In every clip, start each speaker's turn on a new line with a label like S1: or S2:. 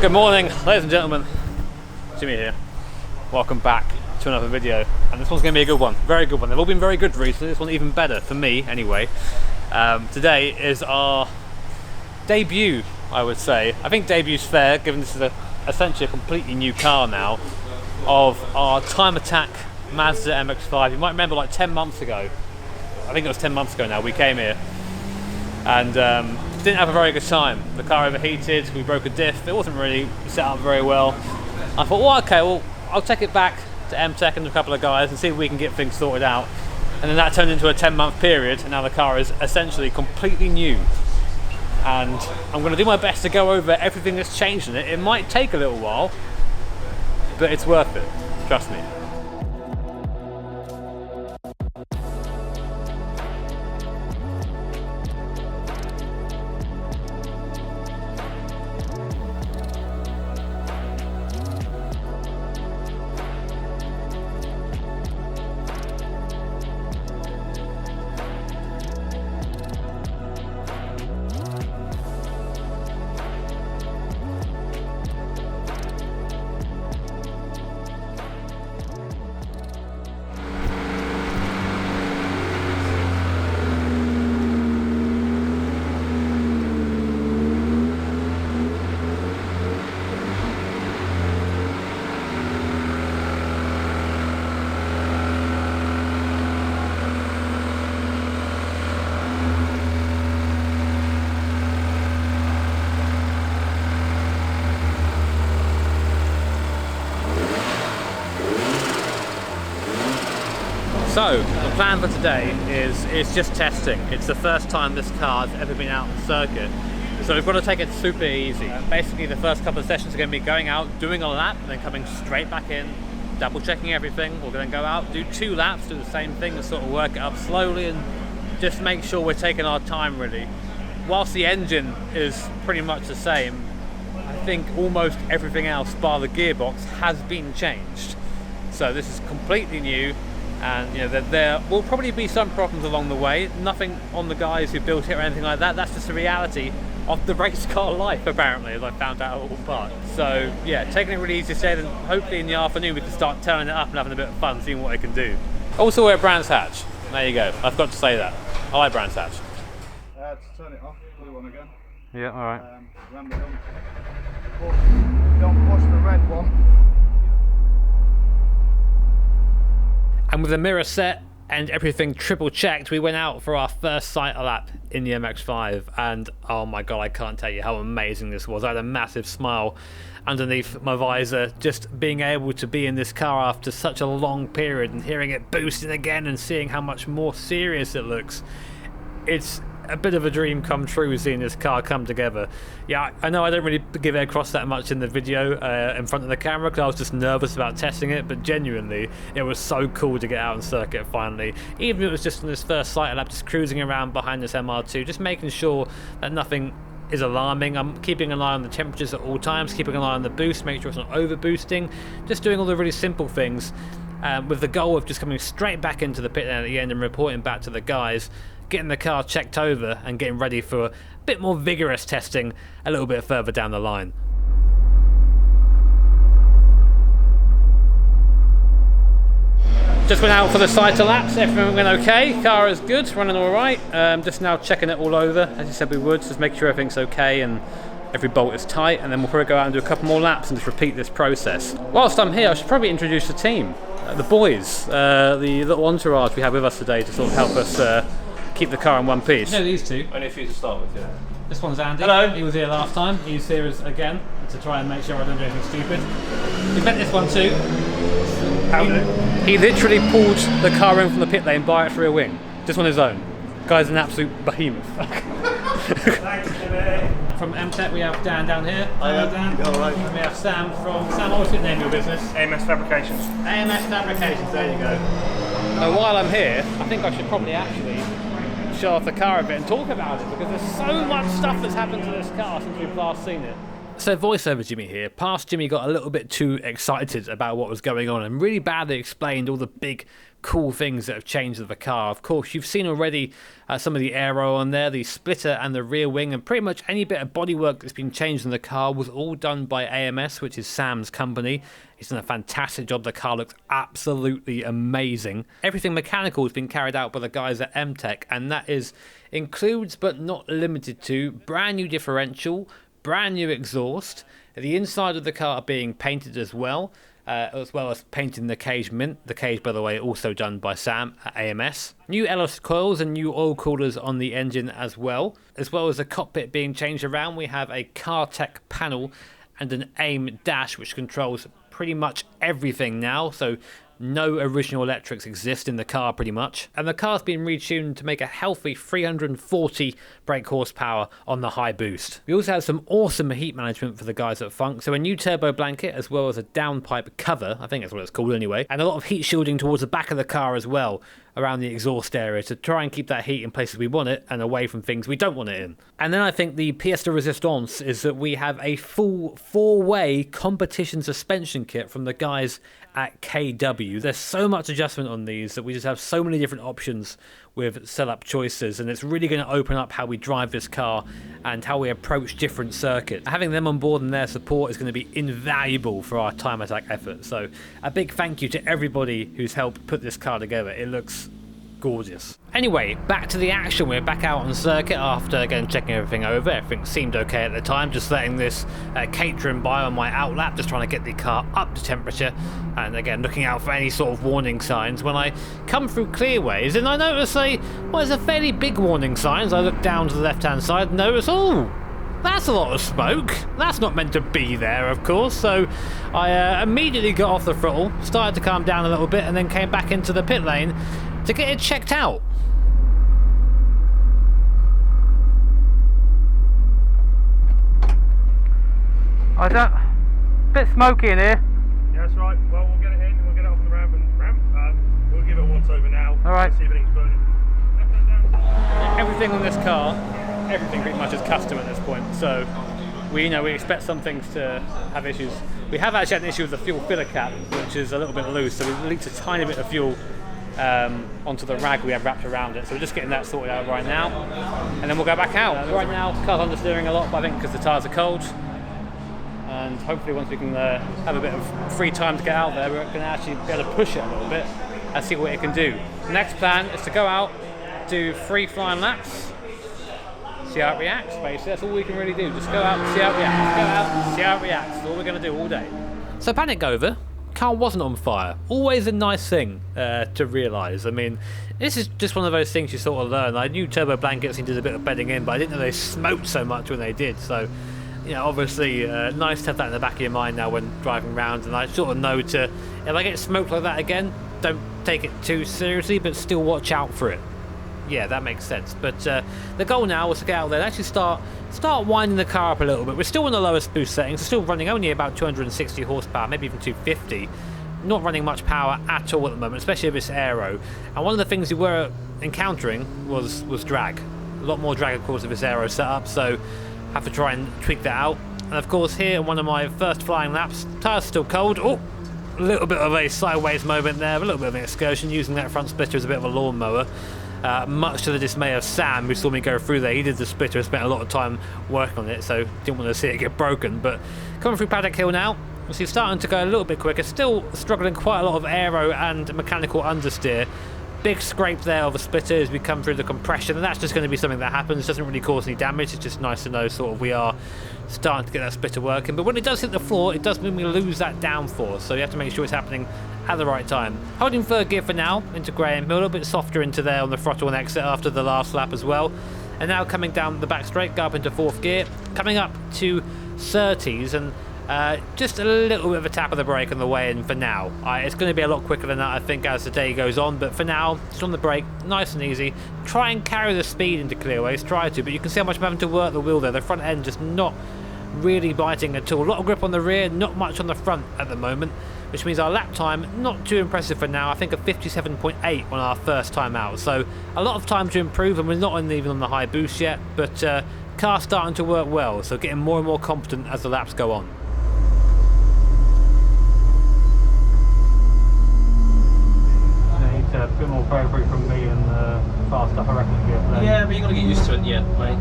S1: Good morning, ladies and gentlemen. Jimmy here. Welcome back to another video, and this one's going to be a good one, very good one. They've all been very good recently. This one's even better for me, anyway. Today is our debut, I would say. I think debu's fair, given this is essentially a completely new car now, of our Time Attack Mazda MX5. You might remember, like 10 months ago. I think it was 10 months ago now. We came here and didn't have a very good time. The car overheated, we broke a diff, it wasn't really set up very well. I thought, well, okay, well, I'll take it back to M-Tech and a couple of guys and see if we can get things sorted out. And then that turned into a 10-month period, and now the car is essentially completely new. And I'm going to do my best to go over everything that's changed in it. It might take a little while, but it's worth it, trust me. So, the plan for today is just testing. It's the first time this car has ever been out on circuit, so we've got to take it super easy. Basically, the first couple of sessions are going to be going out, doing a lap, and then coming straight back in, double checking everything. We're going to go out, do 2 laps, do the same thing, and sort of work it up slowly, and just make sure we're taking our time really. Whilst the engine is pretty much the same, I think almost everything else, bar the gearbox, has been changed. So this is completely new. And you know, there will probably be some problems along the way. Nothing on the guys who built it or anything like that. That's just the reality of the race car life, apparently, as I found out all part. So yeah, taking it really easy today, then hopefully in the afternoon we can start turning it up and having a bit of fun, seeing what it can do. Also, we're at Brands Hatch. There you go. I've got to say that. I like Brands Hatch.
S2: Just turn it off. Blue one again.
S1: Yeah, all right.
S2: Remember, don't push the red one.
S1: And with the mirror set and everything triple checked, we went out for our first sight lap in the MX5, and oh my god, I can't tell you how amazing this was. I had a massive smile underneath my visor just being able to be in this car after such a long period and hearing it boosting again and seeing how much more serious it looks. It's a bit of a dream come true seeing this car come together. Yeah, I know I don't really give it across that much in the video in front of the camera because I was just nervous about testing it, but genuinely it was so cool to get out on circuit finally. Even if it was just on this first sight lap, just cruising around behind this MR2, just making sure that nothing is alarming. I'm keeping an eye on the temperatures at all times, keeping an eye on the boost, making sure it's not over boosting, just doing all the really simple things with the goal of just coming straight back into the pit lane at the end and reporting back to the guys, getting the car checked over and getting ready for a bit more vigorous testing a little bit further down the line. Just went out for the cycle laps, everything went okay, car is good, running alright, just now checking it all over, as you said we would, just make sure everything's okay and every bolt is tight, and then we'll probably go out and do a couple more laps and just repeat this process. Whilst I'm here, I should probably introduce the team, the boys, the little entourage we have with us today to sort of help us keep the car in one piece.
S3: You know these two?
S2: Only a few to start with, yeah.
S3: This one's Andy.
S1: Hello.
S3: He was here last time. He's here again to try and make sure I don't do anything stupid. We met this one too.
S1: He literally pulled the car in from the pit lane by it through a wing, just on his own. Guy's an absolute behemoth.
S3: Thanks, Jimmy. From M-Tech we have Dan down here.
S2: Hello,
S3: Dan.
S2: Alright.
S3: And we have Sam from... Sam, what's the name of your business?
S2: AMS Fabrications.
S3: AMS Fabrications, there you go.
S1: So while I'm here, I think I should probably actually show off the car a bit and talk about it, because there's so much stuff that's happened to this car since we've last seen it. So voiceover Jimmy here. Past Jimmy got a little bit too excited about what was going on and really badly explained all the big cool things that have changed with the car. Of course, you've seen already some of the aero on there, the splitter and the rear wing, and pretty much any bit of bodywork that's been changed in the car was all done by AMS, which is Sam's company. He's done a fantastic job. The car looks absolutely amazing. Everything mechanical has been carried out by the guys at M-Tech, and that includes but not limited to brand new differential, brand new exhaust, the inside of the car being painted as well as painting the cage mint. The cage, by the way, also done by Sam at AMS. New LS coils and new oil coolers on the engine as well as the cockpit being changed around. We have a CarTech panel and an AIM dash which controls pretty much everything now, so no original electrics exist in the car pretty much. And the car's been retuned to make a healthy 340 brake horsepower on the high boost. We also have some awesome heat management for the guys at Funk, so a new turbo blanket as well as a downpipe cover, I think that's what it's called anyway, and a lot of heat shielding towards the back of the car as well, around the exhaust area to try and keep that heat in places we want it and away from things we don't want it in. And then I think the pièce de résistance is that we have a full 4-way competition suspension kit from the guys at KW. There's so much adjustment on these that we just have so many different options with setup choices, and it's really going to open up how we drive this car and how we approach different circuits. Having them on board and their support is going to be invaluable for our time attack effort. So a big thank you to everybody who's helped put this car together. It looks gorgeous. Anyway, back to the action. We're back out on circuit after again checking everything over. Everything seemed okay at the time, just letting this catering by on my outlap, just trying to get the car up to temperature, and again looking out for any sort of warning signs. When I come through clearways and I notice there's a fairly big warning sign. As I look down to the left hand side and notice, oh, that's a lot of smoke. That's not meant to be there, of course. So I immediately got off the throttle, started to calm down a little bit, and then came back into the pit lane to get it checked out.
S3: Oh, is that a bit smoky in here?
S2: Yeah, that's right. Well, we'll get it in, we'll get it off the ramp. We'll give it a once over now.
S3: All right.
S2: See if anything's burning.
S1: Everything on this car, everything pretty much is custom at this point. So we expect some things to have issues. We have actually had an issue with the fuel filler cap, which is a little bit loose. So we leaked a tiny bit of fuel onto the rag we have wrapped around it, so we're just getting that sorted out right now, and then we'll go back out. Right now, car's understeering a lot, but I think because the tyres are cold, and hopefully once we can have a bit of free time to get out there, we're going to actually be able to push it a little bit and see what it can do. The next plan is to go out, do 3 flying laps, see how it reacts. Basically, that's all we can really do. Just go out and see how it reacts. Go out and see how it reacts. That's all we're going to do all day. So panic over. Car wasn't on fire. Always a nice thing to realise. I mean, this is just one of those things you sort of learn. I knew turbo blankets needed a bit of bedding in, but I didn't know they smoked so much when they did. So, obviously nice to have that in the back of your mind now when driving around. And I sort of know if I get smoked like that again, don't take it too seriously, but still watch out for it. Yeah, that makes sense. But the goal now was to get out there and actually start winding the car up a little bit. We're still on the lowest boost settings. We're still running only about 260 horsepower, maybe even 250. Not running much power at all at the moment, especially with this aero. And one of the things we were encountering was drag. A lot more drag, of course, with this aero setup, so have to try and tweak that out. And of course, here in one of my first flying laps, tyres still cold. Oh, a little bit of a sideways moment there, a little bit of an excursion, using that front splitter as a bit of a lawnmower. Much to the dismay of Sam, who saw me go through there. He did the splitter and spent a lot of time working on it, so didn't want to see it get broken. But coming through Paddock Hill now, so starting to go a little bit quicker. Still struggling quite a lot of aero and mechanical understeer. Big scrape there of a splitter as we come through the compression, and that's just going to be something that happens. It doesn't really cause any damage. It's just nice to know sort of we are starting to get that splitter working. But when it does hit the floor, it does mean we lose that downforce, so you have to make sure it's happening at the right time. Holding third gear for now into Graham, a little bit softer into there on the throttle and exit after the last lap as well. And now coming down the back straight, go up into fourth gear, coming up to 30s, and just a little bit of a tap of the brake on the way in for now. It's going to be a lot quicker than that, I think, as the day goes on, but for now, just on the brake, nice and easy. Try and carry the speed into clearways, try to, but you can see how much I'm having to work the wheel there. The front end just not really biting at all. A lot of grip on the rear, not much on the front at the moment, which means our lap time, not too impressive for now. I think a 57.8 on our first time out. So a lot of time to improve, and we're not even on the high boost yet, but car's starting to work well, so getting more and more confident as the laps go on.
S3: A bit more appropriate from me and fast stuff, I reckon.
S4: Yeah, but you got to get used to it in the end, mate.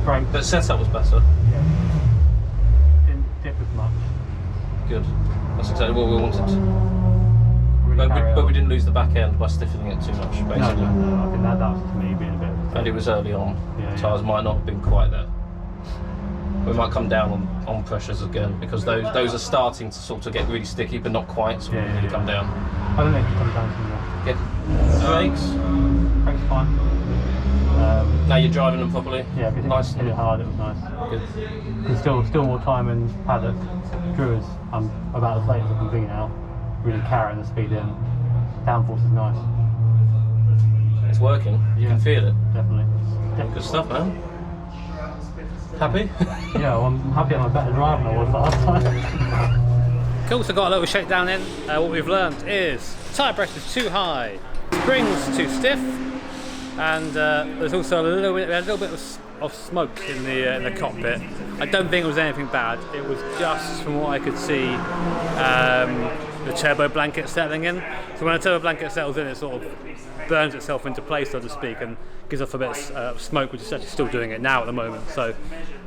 S3: Great.
S4: But setup was better.
S3: Yeah. Didn't dip as much.
S4: Good. That's exactly what we wanted.
S3: Really
S4: But we didn't lose the back end by stiffening it too much, basically.
S3: No, I think that was to me being a bit.
S4: And it was early on.
S3: Yeah,
S4: Tyres might not have been quite there. We might come down on pressures again because those are starting to sort of get really sticky, but not quite, so we need to come down.
S3: I don't think it comes down to that.
S4: Good. Brakes.
S3: Brakes fine.
S4: Now you're driving them properly.
S3: Yeah, because
S4: nice.
S3: Hit it hard. It was nice.
S4: Good.
S3: There's still more time in paddock. Druids, I'm about as late as I can be now. Really carrying the speed in. Downforce is nice.
S4: It's working. You can feel it.
S3: Definitely.
S4: Good stuff, man. Happy?
S3: Yeah, well, I'm happy I'm a better driver than I was last time.
S1: Cool, so got a little shakedown in. What we've learned is tyre pressure is too high, springs too stiff, and there's also a little bit of smoke in the cockpit. I don't think it was anything bad. It was just, from what I could see, the turbo blanket settling in. So when a turbo blanket settles in, it sort of burns itself into place, so to speak, and gives off a bit of smoke, which is actually still doing it now at the moment. So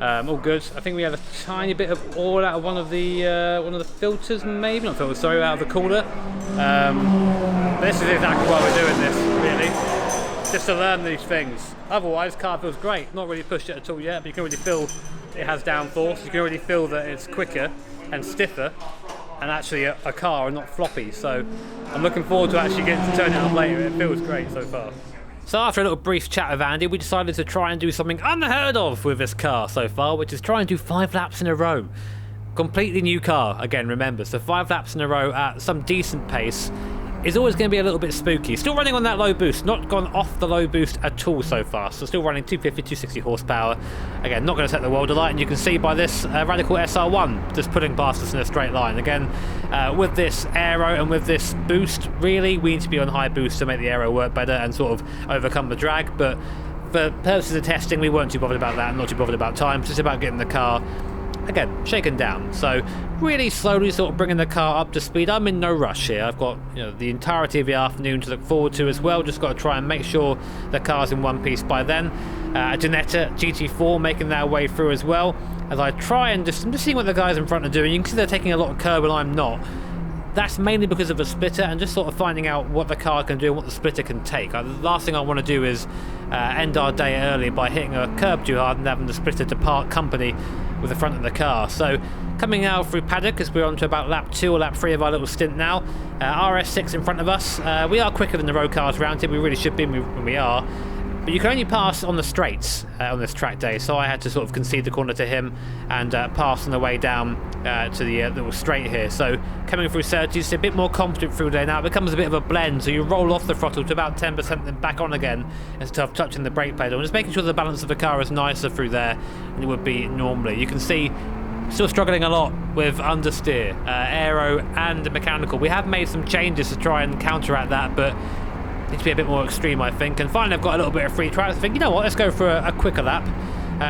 S1: all good. I think we had a tiny bit of oil out of one of the filters, maybe not filters, sorry, out of the cooler. This is exactly why we're doing this, really, just to learn these things. Otherwise, car feels great. Not really pushed it at all yet, but you can really feel it has downforce. You can really feel that it's quicker and stiffer, and actually a car and not floppy. So I'm looking forward to actually getting to turn it on later. It feels great so far. So after a little brief chat with Andy, we decided to try and do something unheard of with this car so far, which is try and do 5 laps in a row. Completely new car, again, remember, so 5 laps in a row at some decent pace is always going to be a little bit spooky. Still running on that low boost, not gone off the low boost at all so far, so still running 250, 260 horsepower. Again, not going to set the world alight, and you can see by this Radical SR1 just putting past us in a straight line. Again, with this aero and with this boost, really, we need to be on high boost to make the aero work better and sort of overcome the drag, but for purposes of testing, we weren't too bothered about that and not too bothered about time. It's just about getting the car, again, shaken down. So really slowly sort of bringing the car up to speed. I'm in no rush here. I've got the entirety of the afternoon to look forward to as well. Just got to try and make sure the car's in one piece by then. A Janetta GT4 making their way through as well. As I try and I'm just seeing what the guys in front are doing. You can see they're taking a lot of curb and I'm not. That's mainly because of a splitter and just sort of finding out what the car can do and what the splitter can take. The last thing I want to do is end our day early by hitting a curb too hard and having the splitter to part company with the front of the car. So coming out through paddock as we're on to about lap 2 or lap 3 of our little stint now. RS6 in front of us. We are quicker than the road cars around here. We really should be when we are. But you can only pass on the straights on this track day, so I had to sort of concede the corner to him and pass on the way down to the little straight here. So coming through 30, just a bit more confident through there now. It becomes a bit of a blend, so you roll off the throttle to about 10%, then back on again instead of touching the brake pedal. And just making sure the balance of the car is nicer through there than it would be normally. You can see still struggling a lot with understeer, aero and mechanical. We have made some changes to try and counteract that, but need to be a bit more extreme, I think. And finally I've got a little bit of free track. I think, you know what, let's go for a quicker lap.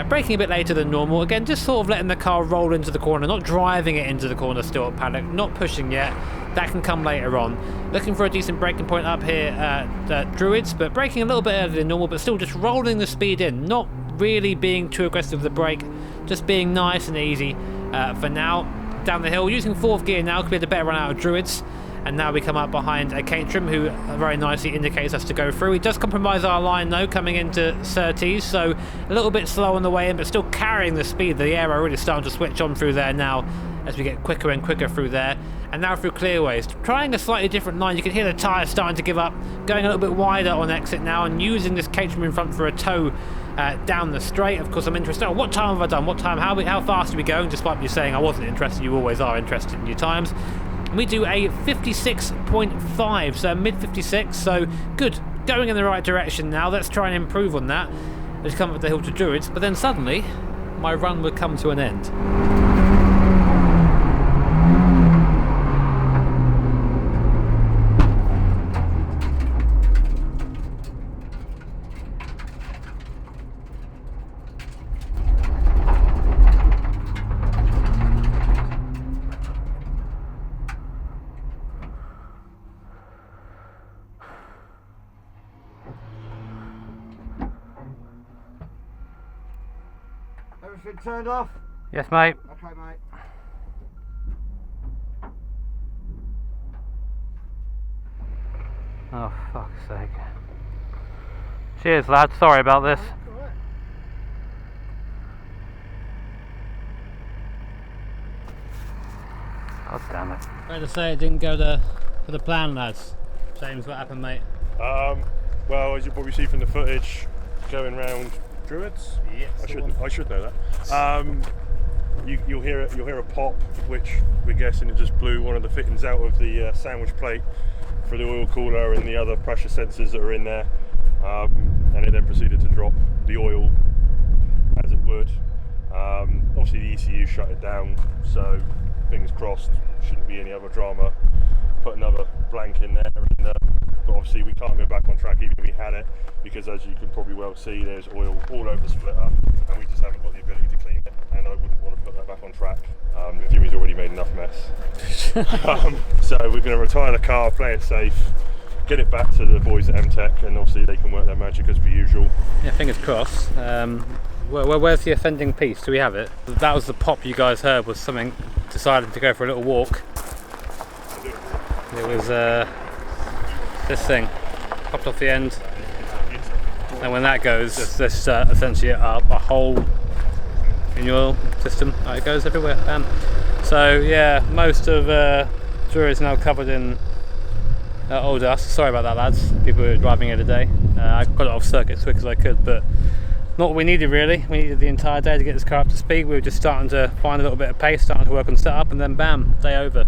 S1: Braking a bit later than normal. Again, just sort of letting the car roll into the corner, not driving it into the corner still at paddock, not pushing yet. That can come later on. Looking for a decent braking point up here at Druids, but braking a little bit earlier than normal, but still just rolling the speed in, not really being too aggressive with the brake, just being nice and easy for now. Down the hill, using 4th gear now, could be the better run out of Druids. And now we come up behind a Caterham who very nicely indicates us to go through. He does compromise our line though, coming into Surtees, so a little bit slow on the way in, but still carrying the speed. The aero really starting to switch on through there now as we get quicker and quicker through there. And now through clearways, trying a slightly different line. You can hear the tyres starting to give up, going a little bit wider on exit now and using this Caterham in front for a tow down the straight. Of course I'm interested. Oh, what time have I done? What time? How fast are we going? Despite me saying I wasn't interested, you always are interested in your times. We do a 56.5, so mid 56, so good, going in the right direction now. Let's try and improve on that. Let's come up the hill to Druids, but then suddenly my run would come to an end.
S5: Everything turned off?
S3: Yes, mate.
S5: Okay, mate.
S3: Oh, fuck's sake. Cheers, lad. Sorry about this. God damn it.
S1: Fair to say it didn't go to the plan, lads. James, what happened, mate?
S2: Well, as you probably see from the footage, going round Druids.
S1: Yes.
S2: I should know that. You'll hear a pop, which we're guessing it just blew one of the fittings out of the sandwich plate for the oil cooler and the other pressure sensors that are in there, and it then proceeded to drop the oil as it would. Obviously the ECU shut it down, so fingers crossed, shouldn't be any other drama. Put another blank in there, and, but obviously we can't go back on track even if we had it, because as you can probably well see, there's oil all over the splitter, and we just haven't got the ability to clean it, and I wouldn't want to put that back on track. Jimmy's already made enough mess. So we're going to retire the car, play it safe, get it back to the boys at MTech, and obviously they can work their magic as per usual.
S1: Yeah, fingers crossed. Where's the offending piece? Do we have it? That was the pop you guys heard, was something deciding to go for a little walk. It was this thing popped off the end, and when that goes, there's essentially a hole in your oil system. It goes everywhere. So yeah, most of Drury is now covered in oil dust. Sorry about that, lads. People who are driving here today. I got it off circuit as quick as I could, but not what we needed really. We needed the entire day to get this car up to speed. We were just starting to find a little bit of pace, starting to work on setup, and then bam, day over.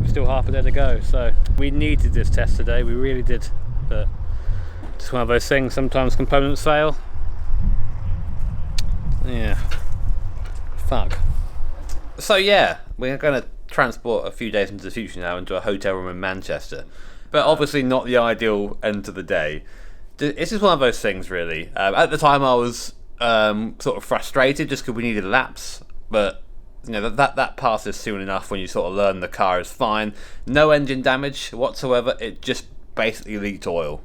S1: We're still half a day to go. So we needed this test today, we really did. But just one of those things, sometimes components fail. Yeah. Fuck.
S6: So yeah, we're going to transport a few days into the future now into a hotel room in Manchester. But obviously not the ideal end to the day. It's just one of those things, really. At the time, I was sort of frustrated just because we needed laps, but you know that passes soon enough when you sort of learn the car is fine. No engine damage whatsoever. It just basically leaked oil,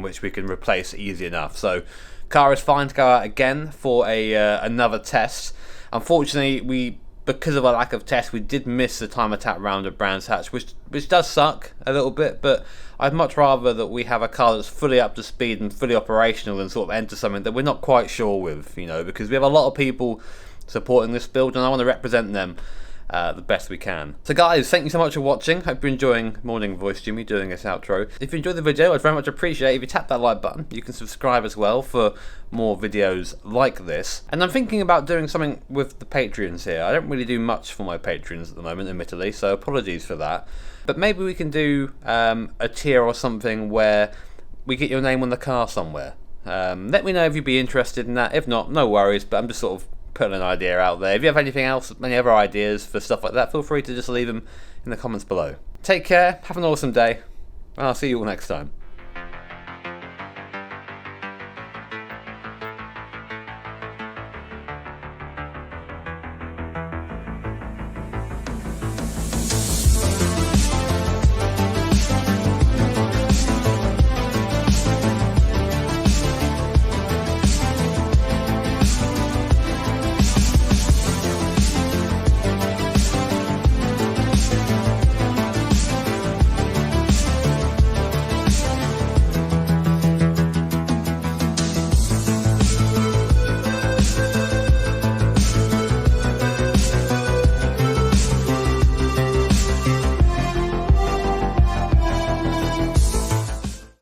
S6: which we can replace easy enough. So, car is fine to go out again for another test. Unfortunately, because of a lack of tests, we did miss the time attack round at Brands Hatch, which does suck a little bit, but I'd much rather that we have a car that's fully up to speed and fully operational than sort of enter something that we're not quite sure with, you know, because we have a lot of people supporting this build and I want to represent them the best we can. So guys, thank you so much for watching. Hope you're enjoying Morning Voice Jimmy doing this outro. If you enjoyed the video, I'd very much appreciate it if you tap that like button. You can subscribe as well for more videos like this. And I'm thinking about doing something with the Patreons here. I don't really do much for my Patreons at the moment, admittedly, so apologies for that. But maybe we can do a tier or something where we get your name on the car somewhere. Let me know if you'd be interested in that. If not, no worries, but I'm just sort of putting an idea out there. If you have anything else, any other ideas for stuff like that, feel free to just leave them in the comments below. Take care, have an awesome day, and I'll see you all next time.